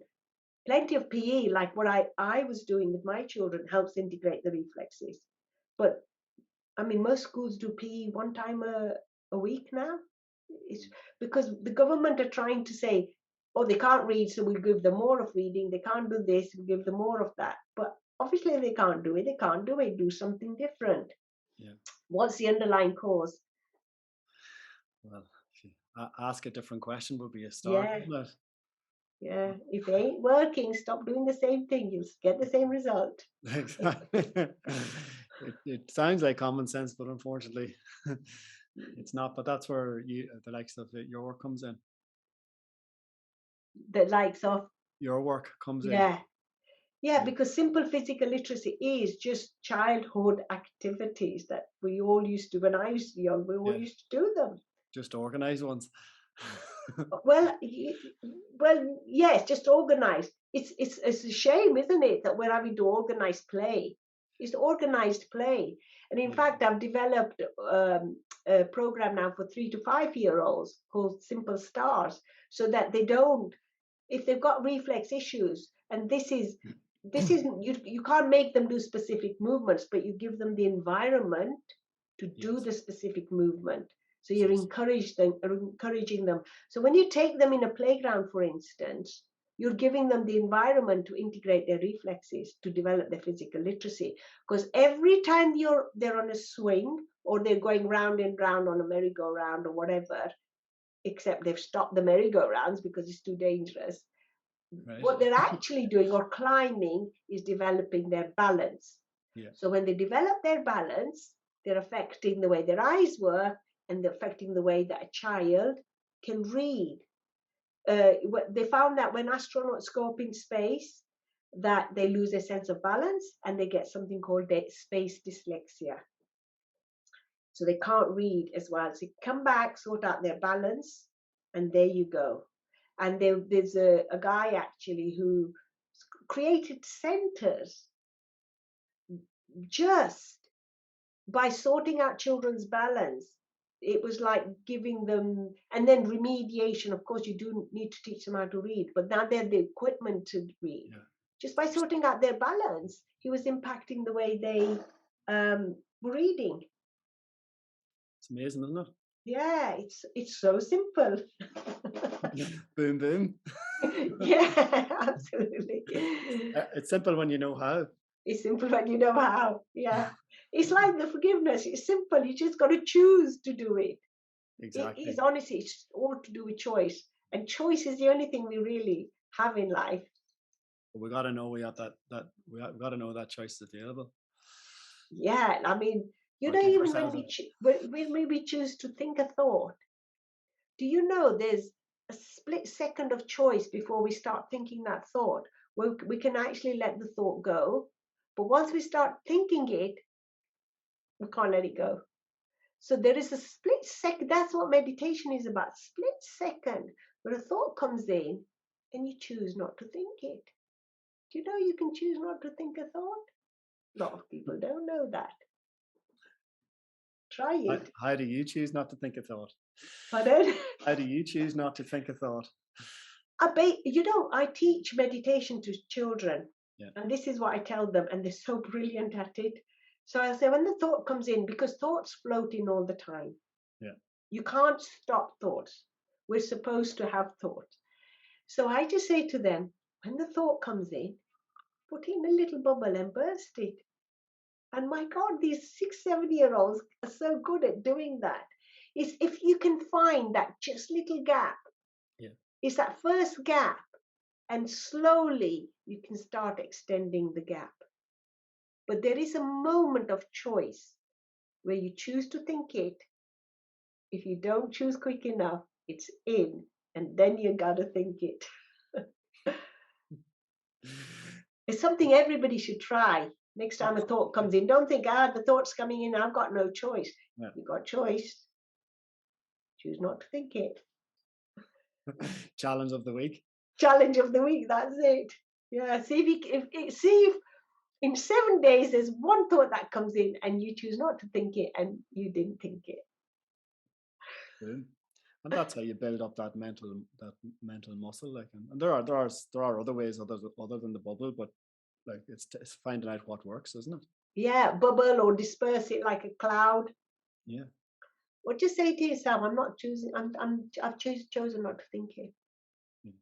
plenty of PE, like what I was doing with my children, helps integrate the reflexes. But I mean, most schools do PE one time a week now. It's because the government are trying to say, oh, they can't read, so we'll give them more of reading. They can't do this, we'll give them more of that. But obviously, they can't do it. They can't do it. Do something different. Yeah. What's the underlying cause? Well, if you ask a different question would be a start, Yeah, wouldn't it? yeah. If it ain't working, stop doing the same thing. You'll get the same result. Exactly. It sounds like common sense, but unfortunately, it's not. But that's where the likes of your work comes in. The likes of, Your work comes in. yeah. Yeah, Yeah. because simple physical literacy is just childhood activities that we all used to, when I was young, we all Yeah. used to do them. Just organized ones. Well, yes, just organized. It's a shame, isn't it, that we're having to organize play. It's organized play. And in Yeah. fact, I've developed a program now for 3 to 5 year olds called Simple Stars, so that they don't, if they've got reflex issues, and this isn't, you can't make them do specific movements, but you give them the environment to do Yes. the specific movement. So So you're encouraging them. So when you take them in a playground, for instance, you're giving them the environment to integrate their reflexes, to develop their physical literacy. Because every time they're on a swing, or they're going round and round on a merry-go-round or whatever, except they've stopped the merry-go-rounds because it's too dangerous. right. What they're actually doing, or climbing, is developing their balance. Yeah. So when they develop their balance, they're affecting the way their eyes work, and they're affecting the way that a child can read. They found that when astronauts go up in space, that they lose a sense of balance, and they get something called space dyslexia. So they can't read as well. So come back, sort out their balance, and there you go. And there's a guy actually who created centers just by sorting out children's balance. It was like giving them, and then remediation. Of course, you do need to teach them how to read, but now they have the equipment to read. Yeah. Just by sorting out their balance, he was impacting the way they were reading. It's amazing, isn't it? Yeah, it's so simple. Boom, boom. Yeah, absolutely. It's simple when you know how. It's simple when you know how. Yeah. It's like the forgiveness. It's simple. You just got to choose to do it. It Exactly. is, honestly, it's all to do with choice. And choice is the only thing we really have in life. But we got to know we got that we got to know that choice is available. Yeah. I mean, Or give even ourselves a when we choose to think a thought, do you know there's a split second of choice before we start thinking that thought, where we can actually let the thought go. But once we start thinking it, we can't let it go. So there is a split second. That's what meditation is about. Split second where a thought comes in and you choose not to think it. Do you know you can choose not to think a thought? A lot of people don't know that. Try it. how do you choose not to think a thought? Pardon? How do you choose not to think a thought? I teach meditation to children, Yeah. and this is what I tell them, and they're so brilliant at it. So I say, when the thought comes in, because thoughts float in all the time. Yeah. You can't stop thoughts. We're supposed to have thoughts. So I just say to them, when the thought comes in, put it in a little bubble and burst it. And my God, these 6, 7 year olds are so good at doing that. Is if you can find that just little gap, Yeah. it's that first gap, and slowly you can start extending the gap. But there is a moment of choice where you choose to think it. If you don't choose quick enough, it's in, and then you gotta think it. It's something everybody should try. Next time a thought comes in, don't think, the thought's coming in, I've got no choice. Yeah. You've got choice. Choose not to think it. Challenge of the week. Challenge of the week, that's it. Yeah, see if in 7 days there's one thought that comes in and you choose not to think it and you didn't think it. Boom. And that's how you build up that mental muscle. Like, and there are other ways other than the bubble, but like it's finding out what works, isn't it? Yeah, bubble or disperse it like a cloud. Yeah. Or just say to yourself, I'm not choosing. I've chosen not to think it. Yeah.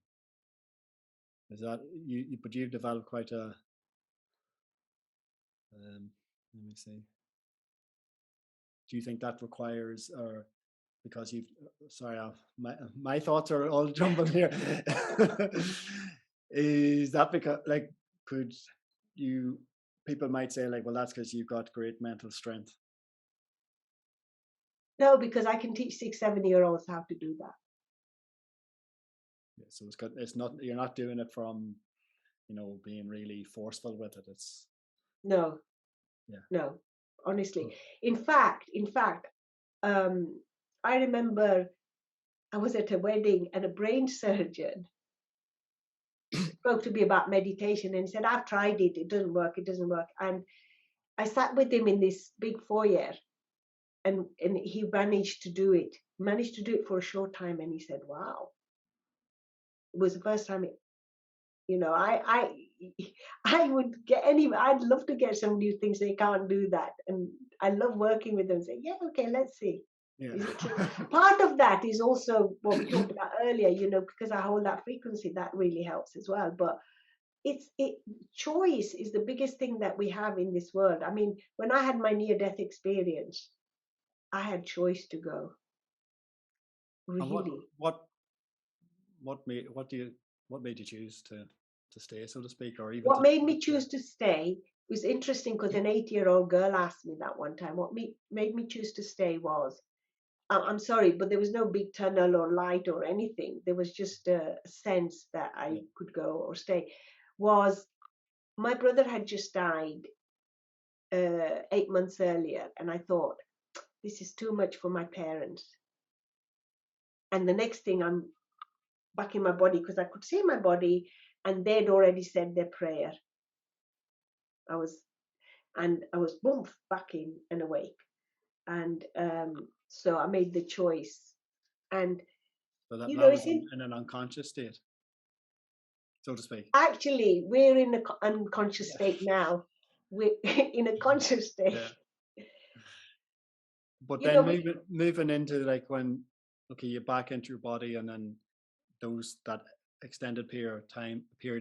Is that you? But you've developed quite a. Let me see. Do you think that requires, or because you've? Sorry, my thoughts are all jumbled here. Is that because, like, could you? People might say, like, well, that's because you've got great mental strength. No, because I can teach 6, 7 year olds how to do that. Yeah, so it's good. It's not, you're not doing it from, being really forceful with it. It's No. Yeah. No, honestly. Cool. In fact, I remember I was at a wedding and a brain surgeon spoke to me about meditation and said, I've tried it, it doesn't work. And I sat with him in this big foyer, and he managed to do it. Managed to do it for a short time, and he said, "Wow, it was the first time." I would get any. I'd love to get somebody who thinks they can't do that, and I love working with them. Say, yeah, okay, let's see. Yeah. Is it true? Part of that is also what we talked about earlier. Because I hold that frequency, that really helps as well. But choice is the biggest thing that we have in this world. I mean, when I had my near-death experience, I had choice to go. And Really, what made you choose to stay, so to speak, or even what to made me yeah, choose to stay was interesting because an 8-year-old girl asked me that one time. What made me choose to stay was, I'm sorry, but there was no big tunnel or light or anything. There was just a sense that I yeah, could go or stay. Was my brother had just died 8 months earlier, and I thought, this is too much for my parents. And the next thing, I'm back in my body because I could see my body, and they'd already said their prayer. I was boom, back in and awake, and so I made the choice. And so that was it's in an unconscious state, so to speak. actually we're in an unconscious Yeah. state now. We're in a conscious state. Yeah. But You then know, moving into like when okay, you're back into your body, and then that extended period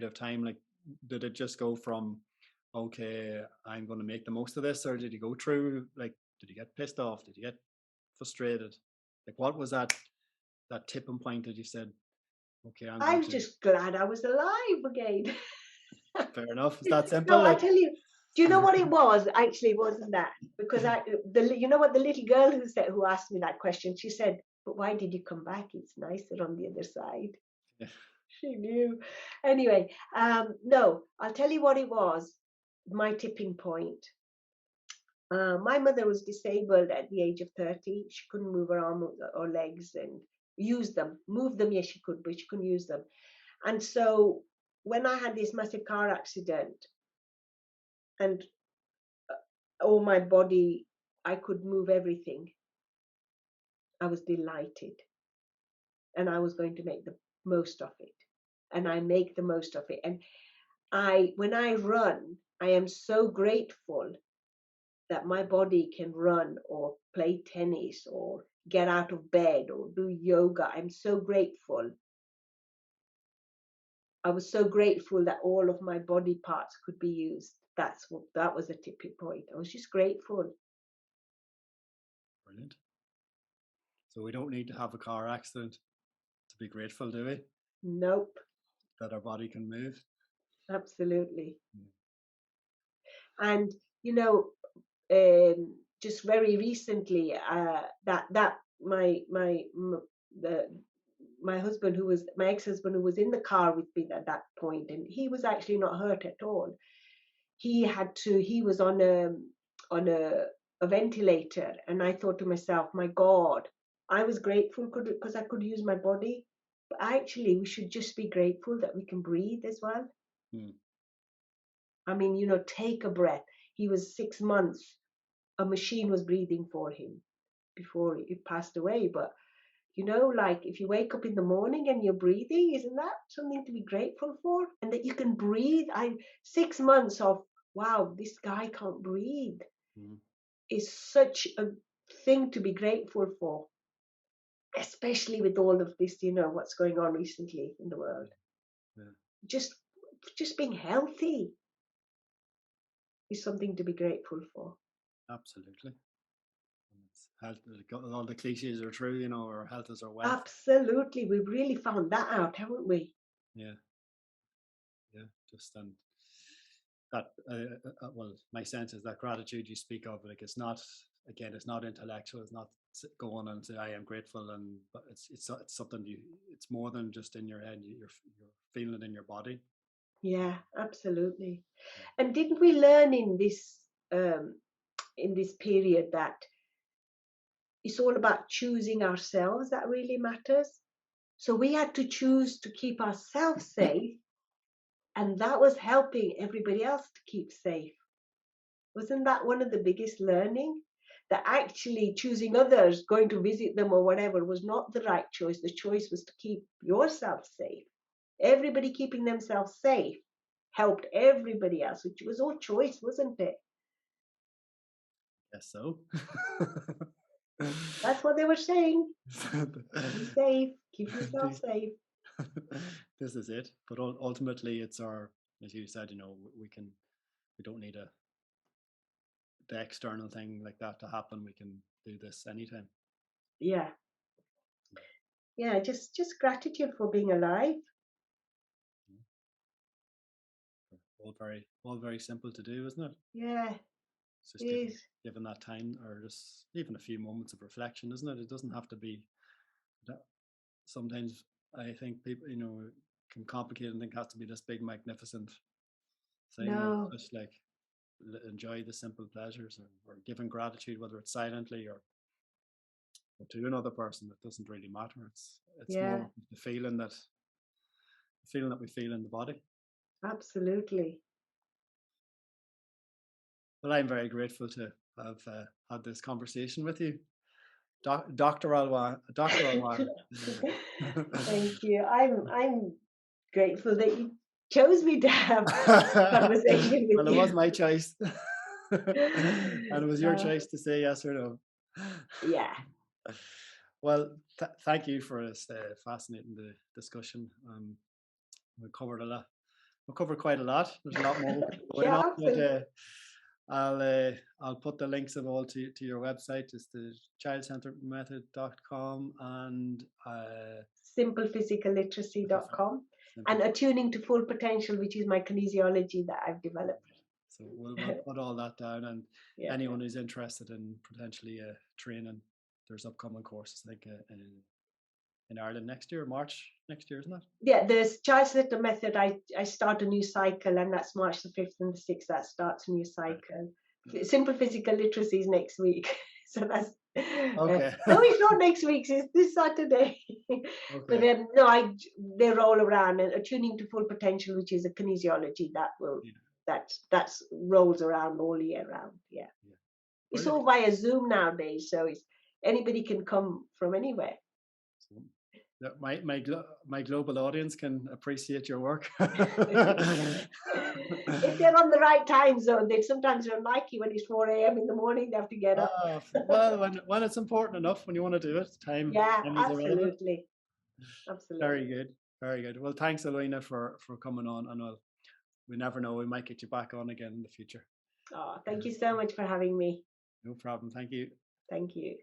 of time, like did it just go from okay, I'm going to make the most of this, or did you go through like did you get pissed off? Did you get frustrated? Like what was that tipping point that you said, okay, I'm I going was to just glad I was alive again. fair enough. Is that simple? No, I Like tell you, do you know what it was? Actually, it wasn't that, because you know what, the little girl who asked me that question, she said, "But why did you come back? It's nicer on the other side." yeah, She knew. Anyway, no, I'll tell you what it was. My tipping point. My mother was disabled at the age of 30. She couldn't move her arm or legs and use them, move them. Yes, she could, but she couldn't use them. And so when I had this massive car accident, and all my body, I could move everything, I was delighted, and I was going to make the most of it. And I make the most of it. And when I run, I am so grateful that my body can run or play tennis or get out of bed or do yoga. I'm so grateful. I was so grateful that all of my body parts could be used. That was a tipping point. I was just grateful. brilliant. So we don't need to have a car accident to be grateful, do we? Nope, That our body can move. absolutely. Yeah. And you know, just very recently, that the my husband, who was my ex-husband, who was in the car with me at that point, and he was actually not hurt at all. He was on a ventilator, and I thought to myself, my God, I was grateful because I could use my body. But actually, we should just be grateful that we can breathe as well. Hmm. I mean, take a breath. He was 6 months. A machine was breathing for him before he passed away. But like if you wake up in the morning and you're breathing, isn't that something to be grateful for? And that you can breathe. 6 months of, wow, this guy can't breathe, Hmm. is such a thing to be grateful for, especially with all of this, what's going on recently in the world. Yeah, Just just being healthy is something to be grateful for. absolutely. And it's health, all the cliches are true, our health is our wealth. Absolutely. We've really found that out, haven't we? Yeah, yeah. Just and that, well, my sense is that gratitude you speak of, like it's not, again, it's not intellectual. It's not going and say I am grateful, but it's something it's more than just in your head. You're feeling it in your body. Yeah, absolutely. Yeah. And didn't we learn um, in this period that it's all about choosing ourselves that really matters? So we had to choose to keep ourselves safe, and that was helping everybody else to keep safe. Wasn't that one of the biggest learning? That actually choosing others, going to visit them or whatever, was not the right choice. The choice was to keep yourself safe. Everybody keeping themselves safe helped everybody else, which was all choice, wasn't it? Yes, so. That's what they were saying. Be safe, keep yourself These- safe. this is it. But ultimately, it's our, as you said, you know, we don't need the external thing like that to happen. We can do this anytime. Yeah. Yeah, just gratitude for being alive. All very simple to do, isn't it? Yeah, It's it just is. given that time, or just even a few moments of reflection, isn't it? It doesn't have to be. Sometimes I think people, you know, can complicate and think it has to be this big, magnificent thing. No, It's just like enjoy the simple pleasures, or giving gratitude, whether it's silently or to another person. It doesn't really matter. It's yeah, more the feeling that we feel in the body. absolutely. Well, I'm very grateful to have had this conversation with you, Dr. Alwan. Dr. Alwan. Thank you. I'm grateful that you chose me to have conversation with Well, it was you. my choice, and it was your Uh, choice to say yes or no. yeah, Well, thank you for this fascinating discussion. We covered a lot. We covered quite a lot. There's a lot more we could go in yeah, on, but absolutely. I'll put the links of all to your website. It's the childcenteredmethod.com and Simplephysicalliteracy.com simple. and attuning to full potential, which is my kinesiology that I've developed. So we'll put all that down, and Yeah. anyone who's interested in potentially training, there's upcoming courses, I think in Ireland next year, March next year, isn't it? Yeah, there's Child Centered Method. I start a new cycle, and that's March the 5th and the 6th. That starts a new Right. cycle. Simple Physical Literacy is next week. So that's Okay. no, it's not next week. It's this Saturday. But Okay. no, they roll around, and attuning to full potential, which is a kinesiology that will Yeah. that's rolls around all year round. Yeah, Yeah. it's Brilliant. all via Zoom nowadays, so it's anybody can come from anywhere. So, my global audience can appreciate your work. If they're on the right time zone, they sometimes don't like you when it's 4 a.m. in the morning. They have to get up. Well, when it's important enough, when you want to do it, Yeah, time is irrelevant. absolutely, Very absolutely. good, very good. Well, thanks, Alweena, for coming on, and we never know, we might get you back on again in the future. Oh, thank you so much for having me. No problem. Thank you. Thank you.